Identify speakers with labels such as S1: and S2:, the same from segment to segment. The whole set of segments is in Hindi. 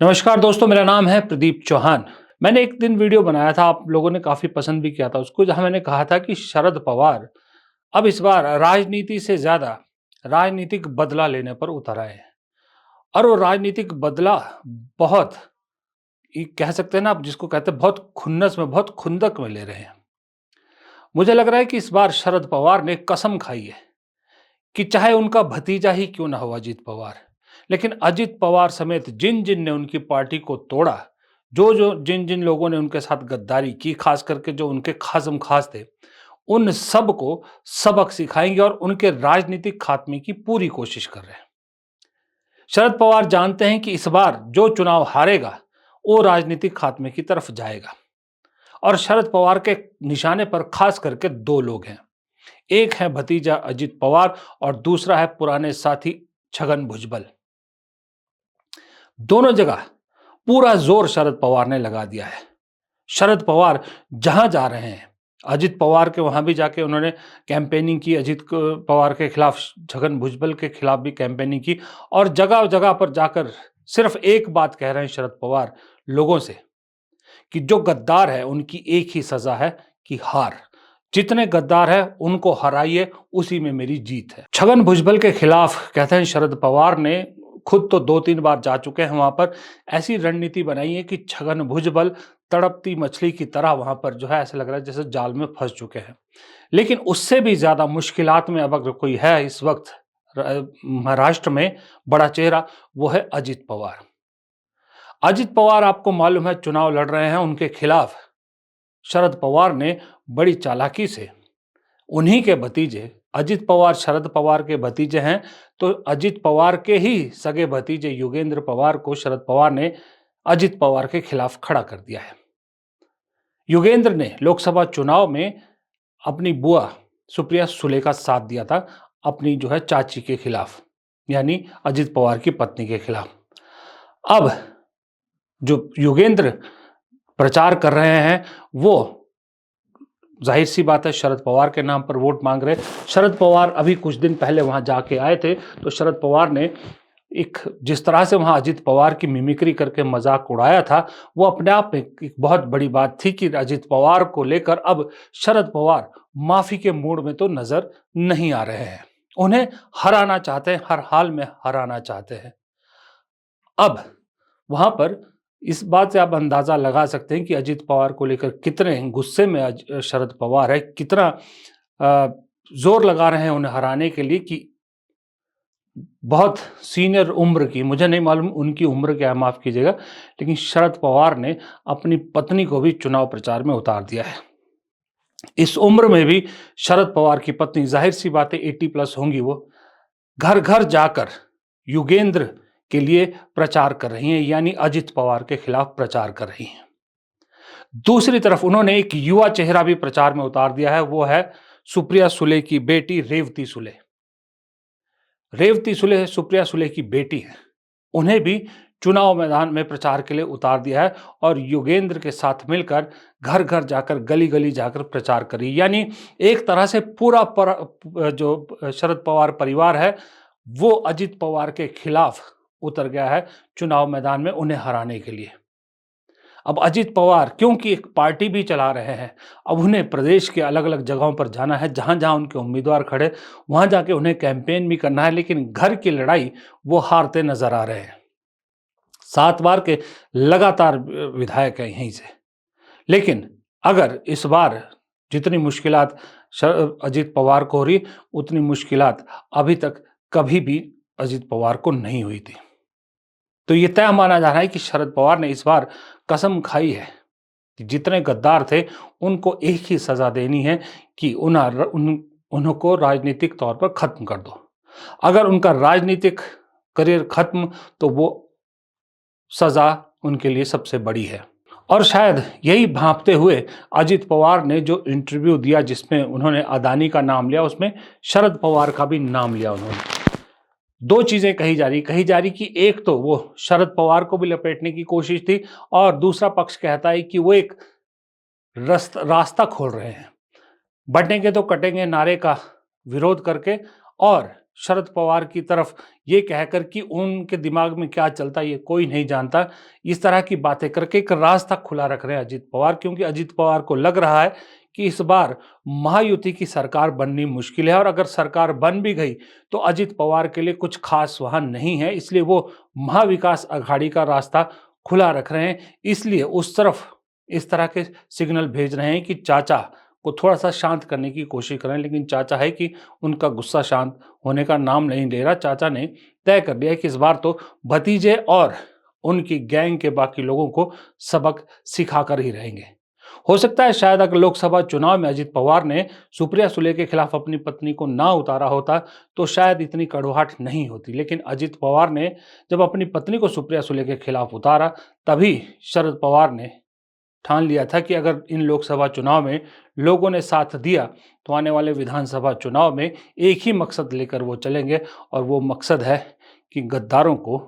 S1: नमस्कार दोस्तों, मेरा नाम है प्रदीप चौहान। मैंने एक दिन वीडियो बनाया था, आप लोगों ने काफ़ी पसंद भी किया था उसको, जहाँ मैंने कहा था कि शरद पवार अब इस बार राजनीति से ज़्यादा राजनीतिक बदला लेने पर उतर आए हैं। और वो राजनीतिक बदला बहुत ये कह सकते हैं ना, आप जिसको कहते हैं बहुत खुन्नस में, बहुत खुंदक में ले रहे हैं। मुझे लग रहा है कि इस बार शरद पवार ने कसम खाई है कि चाहे उनका भतीजा ही क्यों ना हो अजित पवार, लेकिन अजित पवार समेत जिन-जिन ने उनकी पार्टी को तोड़ा, जो-जो जिन-जिन लोगों ने उनके साथ गद्दारी की, खास करके जो उनके खासम-खास थे, उन सबको सबक सिखाएँगे और उनके राजनीतिक खात्मे की पूरी कोशिश कर रहे हैं। शरद पवार जानते हैं कि इस बार जो चुनाव हारेगा, वो राजनीतिक खात्मे की तरफ जाएगा और शरद पवार के निशाने पर खास करके 2 लोग हैं। एक है भतीजा अजित पवार और दूसरा है पुराने साथी छगन भुजबल। दोनों जगह पूरा जोर शरद पवार ने लगा दिया है। शरद पवार जहां जा रहे हैं, अजित पवार के वहां भी जाके उन्होंने कैंपेनिंग की, पवार के खिलाफ, छगन भुजबल के खिलाफ भी कैंपेनिंग की और जगह जगह पर जाकर सिर्फ एक बात कह रहे हैं शरद पवार लोगों से कि जो गद्दार है उनकी एक ही सजा है कि हार। जितने गद्दार है उनको हराइए, उसी में मेरी जीत है। छगन भुजबल के खिलाफ कहते हैं शरद पवार ने खुद तो 2-3 बार जा चुके हैं वहां पर, ऐसी रणनीति बनाई है कि छगन भुजबल तड़पती मछली की तरह वहां पर जो है ऐसा लग रहा है जैसे जाल में फंस चुके हैं। लेकिन उससे भी ज्यादा मुश्किलात में अब अगर कोई है इस वक्त महाराष्ट्र में बड़ा चेहरा, वो है अजित पवार। अजित पवार आपको मालूम है चुनाव लड़ रहे हैं, उनके खिलाफ शरद पवार ने बड़ी चालाकी से उन्हीं के भतीजे, अजित पवार शरद पवार के भतीजे हैं, तो अजित पवार के ही सगे भतीजे योगेंद्र पवार को शरद पवार ने अजित पवार के खिलाफ खड़ा कर दिया है। योगेंद्र ने लोकसभा चुनाव में अपनी बुआ सुप्रिया सुले का साथ दिया था, अपनी जो है चाची के खिलाफ, यानी अजित पवार की पत्नी के खिलाफ। अब जो योगेंद्र प्रचार कर रहे हैं, वो जाहिर सी बात है शरद पवार के नाम पर वोट मांग रहे। शरद पवार अभी कुछ दिन पहले वहां जाके आए थे, तो शरद पवार ने एक जिस तरह से वहां अजित पवार की मिमिक्री करके मजाक उड़ाया था, वो अपने आप में एक बहुत बड़ी बात थी कि अजित पवार को लेकर अब शरद पवार माफी के मूड में तो नजर नहीं आ रहे हैं। उन्हें हराना चाहते हैं, हर हाल में हराना चाहते हैं। अब वहां पर इस बात से आप अंदाजा लगा सकते हैं कि अजित पवार को लेकर कितने गुस्से में शरद पवार है, कितना अ, जोर लगा रहे हैं उन्हें हराने के लिए कि बहुत सीनियर उम्र की, मुझे नहीं मालूम उनकी उम्र क्या है, माफ कीजिएगा, लेकिन शरद पवार ने अपनी पत्नी को भी चुनाव प्रचार में उतार दिया है। इस उम्र में भी शरद पवार की पत्नी, जाहिर सी बात है 80 प्लस होंगी, वो घर घर जाकर युगेंद्र के लिए प्रचार कर रही हैं, यानी अजित पवार के खिलाफ प्रचार कर रही हैं। दूसरी तरफ उन्होंने एक युवा चेहरा भी प्रचार में उतार दिया है, वो है सुप्रिया सुले की बेटी रेवती सुले। रेवती सुले सुप्रिया सुले की बेटी है, उन्हें भी चुनाव मैदान में प्रचार के लिए उतार दिया है और योगेंद्र के साथ मिलकर घर घर जाकर, गली गली जाकर प्रचार करी। यानी एक तरह से पूरा जो शरद पवार परिवार है, वो अजित पवार के खिलाफ उतर गया है चुनाव मैदान में उन्हें हराने के लिए। अब अजित पवार क्योंकि एक पार्टी भी चला रहे हैं, अब उन्हें प्रदेश के अलग अलग जगहों पर जाना है, जहां जहां उनके उम्मीदवार खड़े, वहां जाके उन्हें कैंपेन भी करना है, लेकिन घर की लड़ाई वो हारते नजर आ रहे हैं। 7 बार के लगातार विधायक हैं यहीं से। लेकिन अगर इस बार जितनी मुश्किलात अजित पवार को हो रही, उतनी मुश्किलात अभी तक कभी भी अजित पवार को नहीं हुई थी। तो ये तय माना जा रहा है कि शरद पवार ने इस बार कसम खाई है कि जितने गद्दार थे उनको एक ही सजा देनी है कि उनको राजनीतिक तौर पर खत्म कर दो। अगर उनका राजनीतिक करियर खत्म, तो वो सजा उनके लिए सबसे बड़ी है। और शायद यही भांपते हुए अजित पवार ने जो इंटरव्यू दिया जिसमें उन्होंने अदानी का नाम लिया, उसमें शरद पवार का भी नाम लिया उन्होंने। 2 चीजें कही जा रही कि एक तो वो शरद पवार को भी लपेटने की कोशिश थी और दूसरा पक्ष कहता है कि वो एक रास्ता खोल रहे हैं, बटेंगे तो कटेंगे नारे का विरोध करके और शरद पवार की तरफ ये कहकर कि उनके दिमाग में क्या चलता है ये कोई नहीं जानता, इस तरह की बातें करके एक रास्ता खुला रख रहे हैं अजित पवार, क्योंकि अजित पवार को लग रहा है कि इस बार महायुति की सरकार बननी मुश्किल है और अगर सरकार बन भी गई तो अजित पवार के लिए कुछ खास वहां नहीं है, इसलिए वो महाविकास अघाड़ी का रास्ता खुला रख रहे हैं। इसलिए उस तरफ इस तरह के सिग्नल भेज रहे हैं कि चाचा को थोड़ा सा शांत करने की कोशिश करें, लेकिन चाचा है कि उनका गुस्सा शांत होने का नाम नहीं ले रहा। चाचा ने तय कर दिया कि इस बार तो भतीजे और उनकी गैंग के बाकी लोगों को सबक सिखाकर ही रहेंगे। हो सकता है शायद अगर लोकसभा चुनाव में अजित पवार ने सुप्रिया सुले के खिलाफ अपनी पत्नी को ना उतारा होता तो शायद इतनी कड़वाहट नहीं होती, लेकिन अजित पवार ने जब अपनी पत्नी को सुप्रिया सुले के खिलाफ उतारा तभी शरद पवार ने ठान लिया था कि अगर इन लोकसभा चुनाव में लोगों ने साथ दिया तो आने वाले विधानसभा चुनाव में एक ही मकसद लेकर वो चलेंगे और वो मकसद है कि गद्दारों को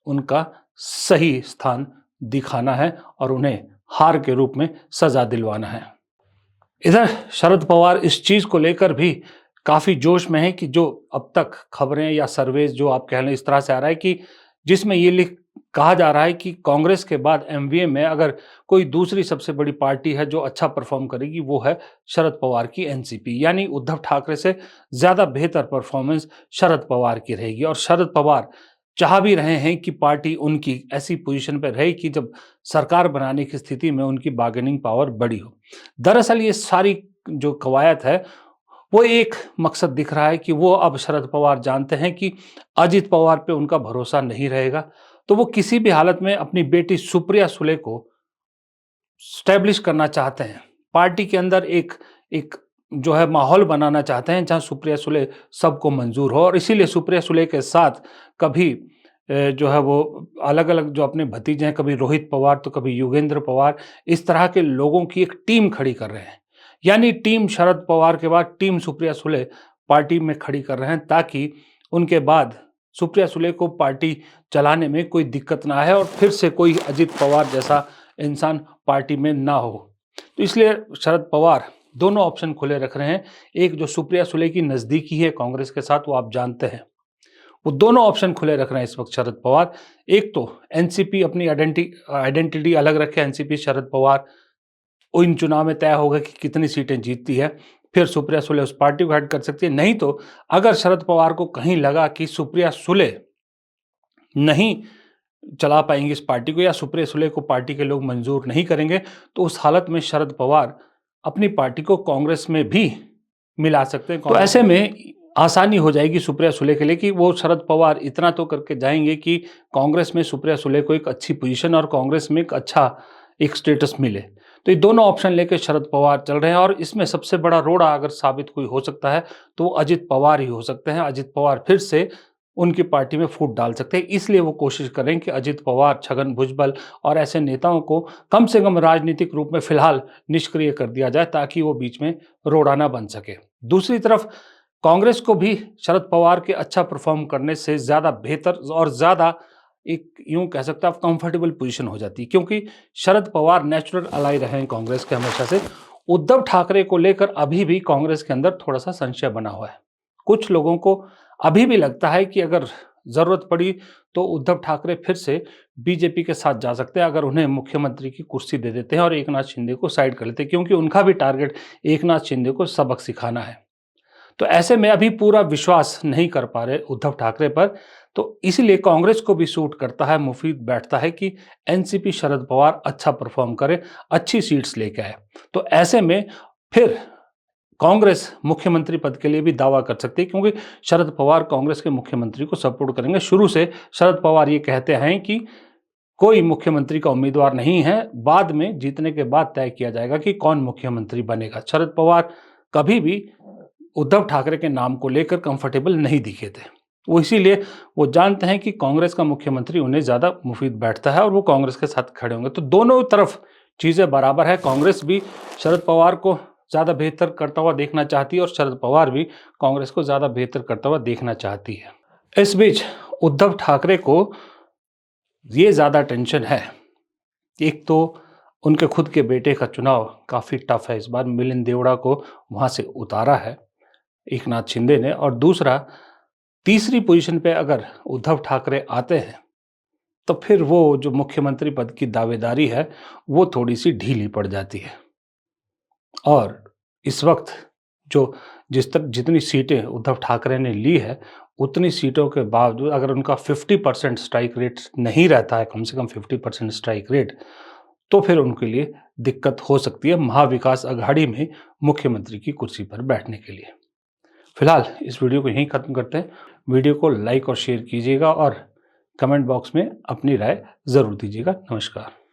S1: उनका सही स्थान दिखाना है और उन्हें हार के रूप में सजा दिलवाना है। इधर शरद पवार इस चीज को लेकर भी काफी जोश में है कि जो अब तक खबरें या सर्वेज जो आप कह लें इस तरह से आ रहा है कि जिसमें ये लिख कहा जा रहा है कि कांग्रेस के बाद एमवीएम में अगर कोई दूसरी सबसे बड़ी पार्टी है जो अच्छा परफॉर्म करेगी वो है शरद पवार की एनसीपी, यानी उद्धव ठाकरे से ज्यादा बेहतर परफॉर्मेंस शरद पवार की रहेगी। और शरद पवार चाह भी रहे हैं कि पार्टी उनकी ऐसी पोजीशन पर रहे कि जब सरकार बनाने की स्थिति में उनकी बार्गेनिंग पावर बड़ी हो। दरअसल ये सारी जो कवायद है वो एक मकसद दिख रहा है कि वो अब शरद पवार जानते हैं कि अजित पवार पे उनका भरोसा नहीं रहेगा, तो वो किसी भी हालत में अपनी बेटी सुप्रिया सुले को स्टैब्लिश करना चाहते हैं। पार्टी के अंदर एक एक जो है माहौल बनाना चाहते हैं जहां सुप्रिया सुले सबको मंजूर हो, और इसीलिए सुप्रिया सुले के साथ कभी जो है वो अलग अलग जो अपने भतीजे हैं, कभी रोहित पवार तो कभी योगेंद्र पवार, इस तरह के लोगों की एक टीम खड़ी कर रहे हैं। यानी टीम शरद पवार के बाद टीम सुप्रिया सुले पार्टी में खड़ी कर रहे हैं ताकि उनके बाद सुप्रिया सुले को पार्टी चलाने में कोई दिक्कत ना आए और फिर से कोई अजित पवार जैसा इंसान पार्टी में ना हो। तो इसलिए शरद पवार दोनों ऑप्शन खुले रख रहे हैं। एक जो सुप्रिया सुले की नज़दीकी है कांग्रेस के साथ, वो आप जानते हैं, वो दोनों ऑप्शन खुले रख रहे हैं इस वक्त शरद पवार। एक तो एनसीपी अपनी आइडेंटिटी अलग रखे, एनसीपी शरद पवार इन चुनाव में तय होगा कि कितनी सीटें जीतती है, फिर सुप्रिया सुले उस पार्टी को हेड कर सकती है। नहीं तो अगर शरद पवार को कहीं लगा कि सुप्रिया सुले नहीं चला पाएंगे इस पार्टी को या सुप्रिया सुले को पार्टी के लोग मंजूर नहीं करेंगे, तो उस हालत में शरद पवार अपनी पार्टी को कांग्रेस में भी मिला सकते हैं। तो ऐसे में आसानी हो जाएगी सुप्रिया सुले के लिए कि वो शरद पवार इतना तो करके जाएंगे कि कांग्रेस में सुप्रिया सुले को एक अच्छी पोजीशन और कांग्रेस में एक अच्छा एक स्टेटस मिले। तो ये दोनों ऑप्शन लेकर शरद पवार चल रहे हैं और इसमें सबसे बड़ा रोड़ा अगर साबित कोई हो सकता है तो वो अजित पवार ही हो सकते हैं। अजित पवार फिर से उनकी पार्टी में फूट डाल सकते हैं, इसलिए वो कोशिश करें कि अजित पवार, छगन भुजबल और ऐसे नेताओं को कम से कम राजनीतिक रूप में फिलहाल निष्क्रिय कर दिया जाए ताकि वो बीच में रोड़ा ना बन सके। दूसरी तरफ कांग्रेस को भी शरद पवार के अच्छा परफॉर्म करने से ज़्यादा बेहतर और ज़्यादा एक यूं कह सकते हैं आप कंफर्टेबल पोजीशन हो जाती है, क्योंकि शरद पवार नेचुरल अलाई रहे हैं कांग्रेस के हमेशा से। उद्धव ठाकरे को लेकर अभी भी कांग्रेस के अंदर थोड़ा सा संशय बना हुआ है। कुछ लोगों को अभी भी लगता है कि अगर जरूरत पड़ी तो उद्धव ठाकरे फिर से बीजेपी के साथ जा सकते हैं अगर उन्हें मुख्यमंत्री की कुर्सी दे देते हैं और एकनाथ शिंदे को साइड कर लेते हैं, क्योंकि उनका भी टारगेट एकनाथ शिंदे को सबक सिखाना है। तो ऐसे में अभी पूरा विश्वास नहीं कर पा रहे उद्धव ठाकरे पर, तो इसलिए कांग्रेस को भी सूट करता है, मुफीद बैठता है कि एनसीपी शरद पवार अच्छा परफॉर्म करे, अच्छी सीट्स लेके आए। तो ऐसे में फिर कांग्रेस मुख्यमंत्री पद के लिए भी दावा कर सकती है, क्योंकि शरद पवार कांग्रेस के मुख्यमंत्री को सपोर्ट करेंगे। शुरू से शरद पवार ये कहते हैं कि कोई मुख्यमंत्री का उम्मीदवार नहीं है, बाद में जीतने के बाद तय किया जाएगा कि कौन मुख्यमंत्री बनेगा। शरद पवार कभी भी उद्धव ठाकरे के नाम को लेकर कंफर्टेबल नहीं दिखे थे, वो इसीलिए वो जानते हैं कि कांग्रेस का मुख्यमंत्री उन्हें ज़्यादा मुफीद बैठता है और वो कांग्रेस के साथ खड़े होंगे। तो दोनों तरफ चीज़ें बराबर है, कांग्रेस भी शरद पवार को ज़्यादा बेहतर करता हुआ देखना चाहती है और शरद पवार भी कांग्रेस को ज़्यादा बेहतर करता हुआ देखना चाहती है। इस बीच उद्धव ठाकरे को ये ज़्यादा टेंशन है, एक तो उनके खुद के बेटे का चुनाव काफ़ी टफ है, इस बार मिलिंद देवड़ा को वहाँ से उतारा है एकनाथ शिंदे ने, और दूसरा तीसरी पोजीशन पे अगर उद्धव ठाकरे आते हैं, तो फिर वो जो मुख्यमंत्री पद की दावेदारी है, वो थोड़ी-सी ढीली पड़ जाती है। और इस वक़्त जो जितनी सीटें उद्धव ठाकरे ने ली है, उतनी सीटों के बावजूद अगर उनका 50% स्ट्राइक रेट नहीं रहता है, कम से कम 50% स्ट्राइक रेट, तो फिर उनके लिए दिक्कत हो सकती है महाविकास अघाड़ी में मुख्यमंत्री की कुर्सी पर बैठने के लिए। फिलहाल इस वीडियो को यहीं ख़त्म करते हैं। वीडियो को लाइक और शेयर कीजिएगा और कमेंट बॉक्स में अपनी राय ज़रूर दीजिएगा। नमस्कार।